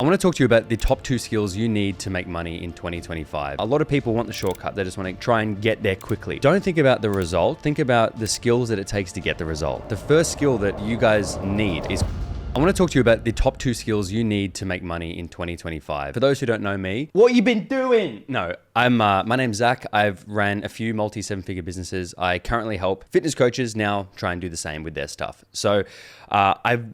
want to talk to you about the top 2 skills you need to make money in 2025. A lot of people want the shortcut. They just want to try and get there quickly. Don't think about the result. Think about the skills that it takes to get the result. The first skill that you guys need is I want to talk to you about the top 2 skills you need to make money in 2025. For those who don't know me, what you been doing? No, my name's Zach. I've ran a few multi 7-figure businesses. I currently help fitness coaches now try and do the same with their stuff. So I've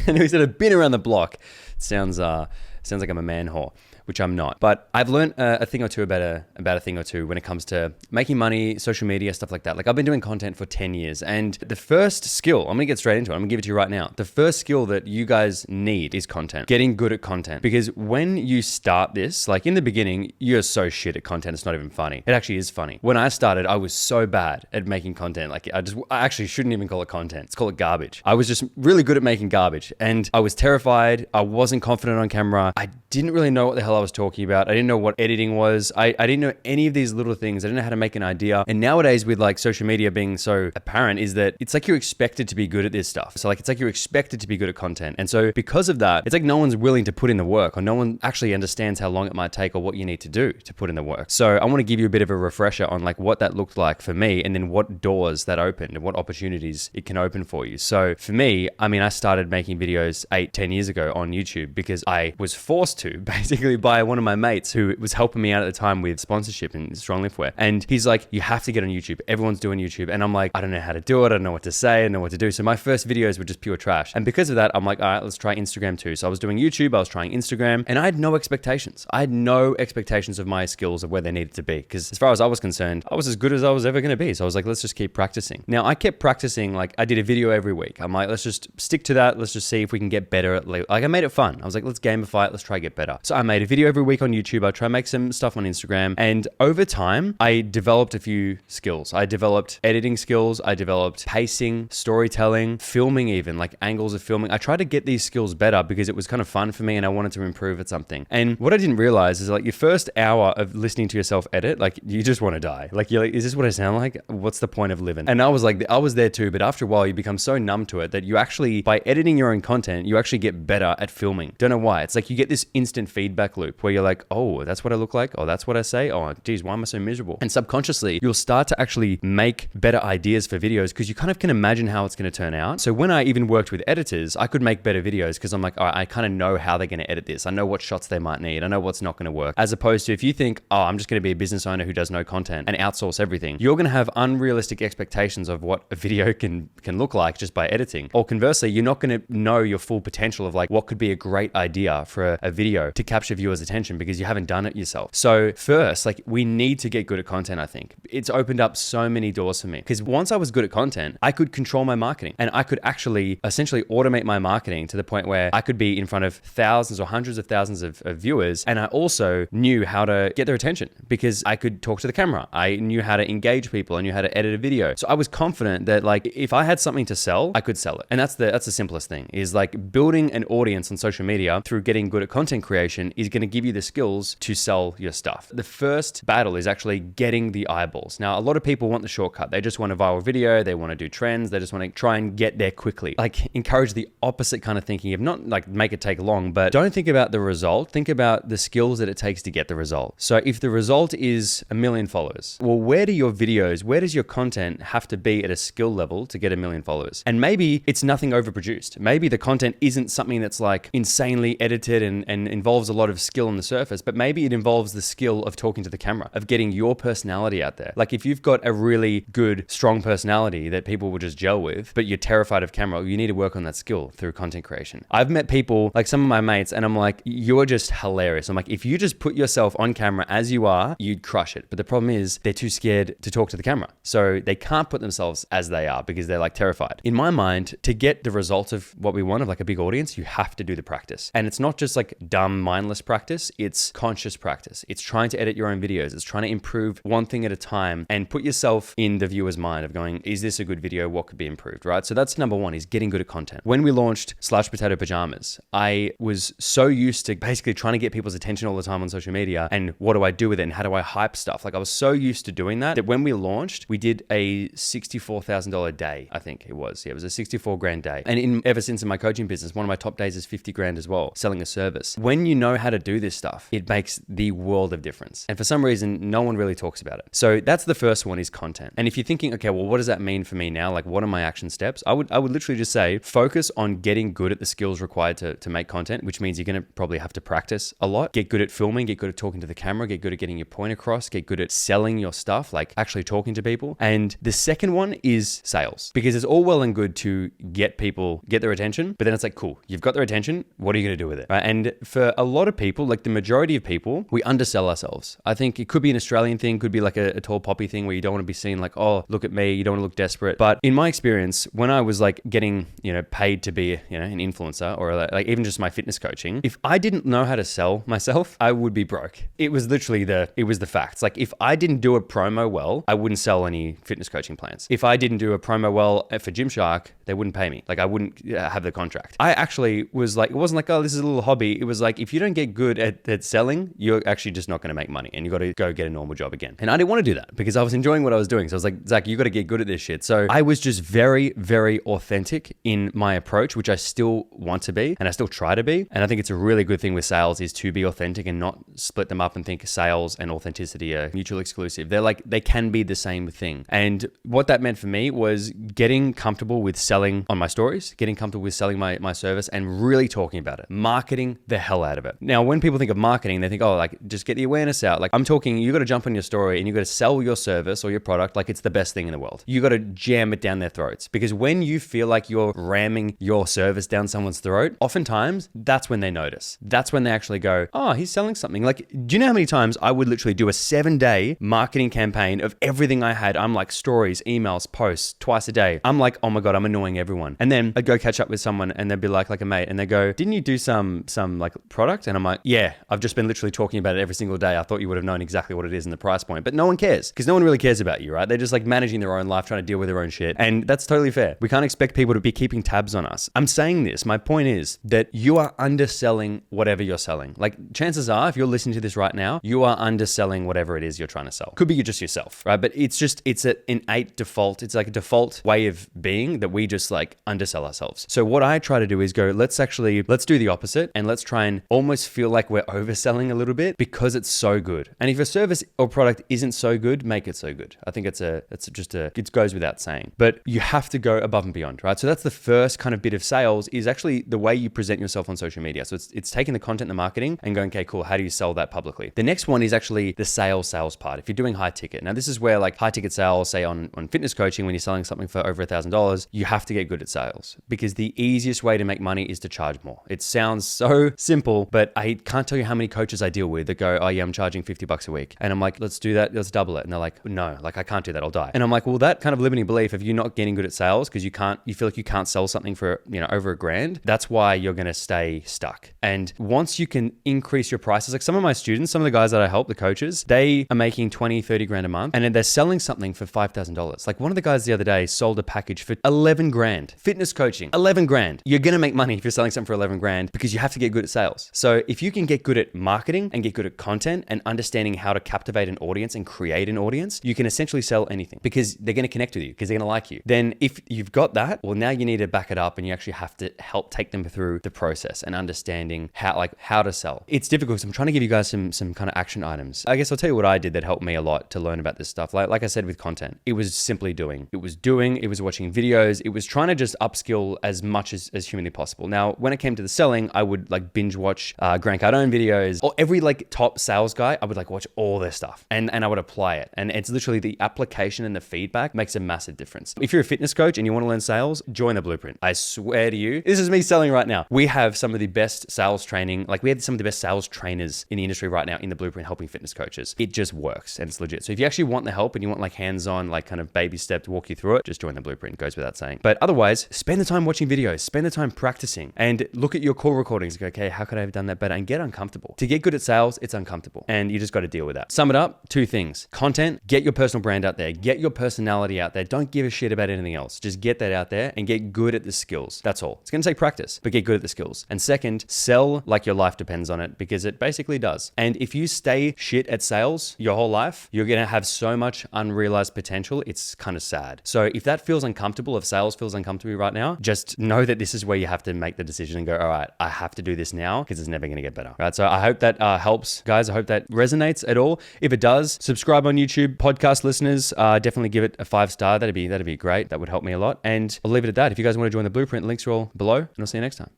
been around the block. It sounds like I'm a man whore, which I'm not. But I've learned a thing or two about a thing or two when it comes to making money, social media, stuff like that. Like I've been doing content for 10 years. And the first skill, I'm gonna get straight into it. I'm gonna give it to you right now. The first skill that you guys need is content. Getting good at content. Because when you start this, like in the beginning, you're so shit at content, it's not even funny. It actually is funny. When I started, I was so bad at making content. Like I actually shouldn't even call it content. Let's call it garbage. I was just really good at making garbage. And I was terrified. I wasn't confident on camera. I didn't really know what the hell I was talking about. I didn't know what editing was. I didn't know any of these little things. I didn't know how to make an idea. And nowadays with like social media being so apparent is that it's like you're expected to be good at this stuff. So like it's like you're expected to be good at content. And so because of that, it's like no one's willing to put in the work or no one actually understands how long it might take or what you need to do to put in the work. So I want to give you a bit of a refresher on like what that looked like for me and then what doors that opened and what opportunities it can open for you. So for me, I started making videos 8-10 years ago on YouTube because I was forced to basically by one of my mates who was helping me out at the time with sponsorship in Strong Liftwear. And he's like, you have to get on YouTube. Everyone's doing YouTube. And I'm like, I don't know how to do it. I don't know what to say. I don't know what to do. So my first videos were just pure trash. And because of that, I'm like, all right, let's try Instagram too. So I was doing YouTube, I was trying Instagram, and I had no expectations. I had no expectations of my skills of where they needed to be. Because as far as I was concerned, I was as good as I was ever going to be. So I was like, let's just keep practicing. Now I kept practicing. Like I did a video every week. I'm like, let's just stick to that. Let's just see if we can get better at like I made it fun. I was like, let's gamify it. Let's try to get better. So I made a video every week on YouTube. I try to make some stuff on Instagram. And over time, I developed a few skills. I developed editing skills. I developed pacing, storytelling, filming even, like angles of filming. I tried to get these skills better because it was kind of fun for me and I wanted to improve at something. And what I didn't realize is like your first hour of listening to yourself edit, like you just want to die. Like you're like, is this what I sound like? What's the point of living? And I was like, I was there too, but after a while you become so numb to it that you actually, by editing your own content, you actually get better at filming. Don't know why. It's like you get this instant feedback loop where you're like, oh, that's what I look like. Oh, that's what I say. Oh, geez, why am I so miserable? And subconsciously, you'll start to actually make better ideas for videos because you kind of can imagine how it's going to turn out. So when I even worked with editors, I could make better videos because I'm like, all right, I kind of know how they're going to edit this. I know what shots they might need. I know what's not going to work. As opposed to if you think, oh, I'm just going to be a business owner who does no content and outsource everything, you're going to have unrealistic expectations of what a video can look like just by editing. Or conversely, you're not going to know your full potential of like what could be a great idea for a video to capture viewers' attention because you haven't done it yourself. So first, like we need to get good at content, I think. It's opened up so many doors for me because once I was good at content, I could control my marketing and I could actually essentially automate my marketing to the point where I could be in front of thousands or hundreds of thousands of viewers. And I also knew how to get their attention because I could talk to the camera. I knew how to engage people. I knew how to edit a video. So I was confident that like if I had something to sell, I could sell it. And that's the simplest thing is like building an audience on social media through getting good at content creation is going to give you the skills to sell your stuff. The first battle is actually getting the eyeballs. Now, a lot of people want the shortcut. They just want a viral video. They want to do trends. They just want to try and get there quickly. Like encourage the opposite kind of thinking of not like make it take long, but don't think about the result. Think about the skills that it takes to get the result. So if the result is 1 million followers, well, where does your content have to be at a skill level to get 1 million followers? And maybe it's nothing overproduced. Maybe the content isn't something that's like insanely edited and involves a lot of skill on the surface, but maybe it involves the skill of talking to the camera, of getting your personality out there. Like if you've got a really good, strong personality that people will just gel with, but you're terrified of camera, you need to work on that skill through content creation. I've met people, like some of my mates, and I'm like, you're just hilarious. I'm like, if you just put yourself on camera as you are, you'd crush it. But the problem is they're too scared to talk to the camera. So they can't put themselves as they are because they're like terrified. In my mind, to get the result of what we want of like a big audience, you have to do the practice. And it's not just like dumb, mindless practice. It's conscious practice. It's trying to edit your own videos. It's trying to improve one thing at a time and put yourself in the viewer's mind of going, is this a good video? What could be improved, right? So that's number one, is getting good at content. When we launched Slash Potato Pajamas, I was so used to basically trying to get people's attention all the time on social media and what do I do with it and how do I hype stuff? Like I was so used to doing that when we launched, we did a $64,000 day, I think it was. Yeah, it was a 64 grand day. And ever since in my coaching business, one of my top days is 50 grand as well, selling a service. service. When you know how to do this stuff, it makes the world of difference. And for some reason, no one really talks about it. So that's the first one, is content. And if you're thinking, okay, well, what does that mean for me now? Like, what are my action steps? I would literally just say, focus on getting good at the skills required to make content, which means you're going to probably have to practice a lot. Get good at filming, get good at talking to the camera, get good at getting your point across, get good at selling your stuff, like actually talking to people. And the second one is sales, because it's all well and good to get their attention, but then it's like, cool, you've got their attention. What are you going to do with it? Right? And for a lot of people, like the majority of people, we undersell ourselves. I think it could be an Australian thing, could be like a tall poppy thing where you don't want to be seen like, oh, look at me. You don't want to look desperate. But in my experience, when I was like getting, paid to be, an influencer, or like even just my fitness coaching, if I didn't know how to sell myself, I would be broke. It was literally the facts. Like if I didn't do a promo well, I wouldn't sell any fitness coaching plans. If I didn't do a promo well for Gymshark, they wouldn't pay me. Like I wouldn't have the contract. I actually was like, it wasn't like, oh, this is a little hobby. It was like, if you don't get good at selling, you're actually just not going to make money, and you got to go get a normal job again. And I didn't want to do that because I was enjoying what I was doing. So I was like, Zach, you got to get good at this shit. So I was just very, very authentic in my approach, which I still want to be, and I still try to be. And I think it's a really good thing with sales is to be authentic and not split them up and think sales and authenticity are mutually exclusive. They can be the same thing. And what that meant for me was getting comfortable with selling on my stories, getting comfortable with selling my service, and really talking about it, marketing the hell out of it. Now, when people think of marketing, they think, oh, like just get the awareness out. Like I'm talking, you got to jump on your story and you got to sell your service or your product like it's the best thing in the world. You got to jam it down their throats, because when you feel like you're ramming your service down someone's throat, oftentimes that's when they notice. That's when they actually go, oh, he's selling something. Like, do you know how many times I would literally do a 7-day marketing campaign of everything I had? I'm like stories, emails, posts twice a day. I'm like, oh my God, I'm annoying everyone. And then I'd go catch up with someone and they'd be like a mate, and they go, didn't you do some like product? And I'm like, yeah, I've just been literally talking about it every single day. I thought you would have known exactly what it is and the price point, but no one cares, because no one really cares about you, right? They're just like managing their own life, trying to deal with their own shit. And that's totally fair. We can't expect people to be keeping tabs on us. I'm saying this, my point is that you are underselling whatever you're selling. Like chances are, if you're listening to this right now, you are underselling whatever it is you're trying to sell. Could be you're just yourself, right? But it's an innate default. It's like a default way of being that we just like undersell ourselves. So what I try to do is go, let's do the opposite, and let's try and almost feel like we're overselling a little bit because it's so good. And if a service or product isn't so good, make it so good. I think it goes without saying, but you have to go above and beyond, right? So that's the first kind of bit of sales, is actually the way you present yourself on social media. So it's taking the content, the marketing, and going, okay, cool. How do you sell that publicly? The next one is actually the sales part. If you're doing high ticket, now this is where like high ticket sales, say on fitness coaching, when you're selling something for over $1,000, you have to get good at sales, because the easiest way to make money is to charge more. It sounds so simple, but I can't tell you how many coaches I deal with that go, oh yeah, I'm charging $50 a week. And I'm like, let's do that. Let's double it. And they're like, no, like I can't do that. I'll die. And I'm like, well, that kind of limiting belief of you not getting good at sales because you feel like you can't sell something for, over $1,000. That's why you're going to stay stuck. And once you can increase your prices, like some of my students, some of the guys that I help, the coaches, they are making 20, 30 grand a month, and then they're selling something for $5,000. Like one of the guys the other day sold a package for 11 grand. Fitness coaching, 11 grand. You're going to make money if you're selling something for 11 grand because you have to get good at sales. So if you can get good at marketing and get good at content and understanding how to captivate an audience and create an audience, you can essentially sell anything because they're going to connect with you, because they're going to like you. Then if you've got that, well, now you need to back it up, and you actually have to help take them through the process and understanding how to sell. It's difficult, so I'm trying to give you guys some kind of action items. I guess I'll tell you what I did that helped me a lot to learn about this stuff. Like I said, with content, it was simply doing. It was watching videos. It was trying to just upskill as much as humanly possible. Now, when it came to the selling, I would like binge watch Grant Cardone videos, or every like top sales guy. I would like watch all their stuff and I would apply it. And it's literally the application and the feedback makes a massive difference. If you're a fitness coach and you want to learn sales, join the Blueprint. I swear to you, this is me selling right now. We have some of the best sales training. Like we have some of the best sales trainers in the industry right now in the Blueprint helping fitness coaches. It just works and it's legit. So if you actually want the help and you want like hands-on, like kind of baby step to walk you through it, just join the Blueprint. It goes without saying. But otherwise, spend the time watching videos, spend the time practicing, and look at your call recordings. Go, okay, how could I have done that better? And get uncomfortable. To get good at sales, it's uncomfortable, and you just got to deal with that. Sum it up, 2 things. Content, get your personal brand out there, get your personality out there. Don't give a shit about anything else. Just get that out there and get good at the skills. That's all. It's going to take practice, but get good at the skills. And second, sell like your life depends on it, because it basically does. And if you stay shit at sales your whole life, you're going to have so much unrealized potential. It's kind of sad. So if that feels uncomfortable, if sales feels uncomfortable right now, just know that this is where you have to make the decision and go, all right, I have to do do this now because it's never going to get better. Right. So I hope that helps, guys. I hope that resonates at all. If it does, subscribe on YouTube. Podcast listeners, definitely give it a 5-star. That'd be great. That would help me a lot. And I'll leave it at that. If you guys want to join the blueprint, links are all below, and I'll see you next time.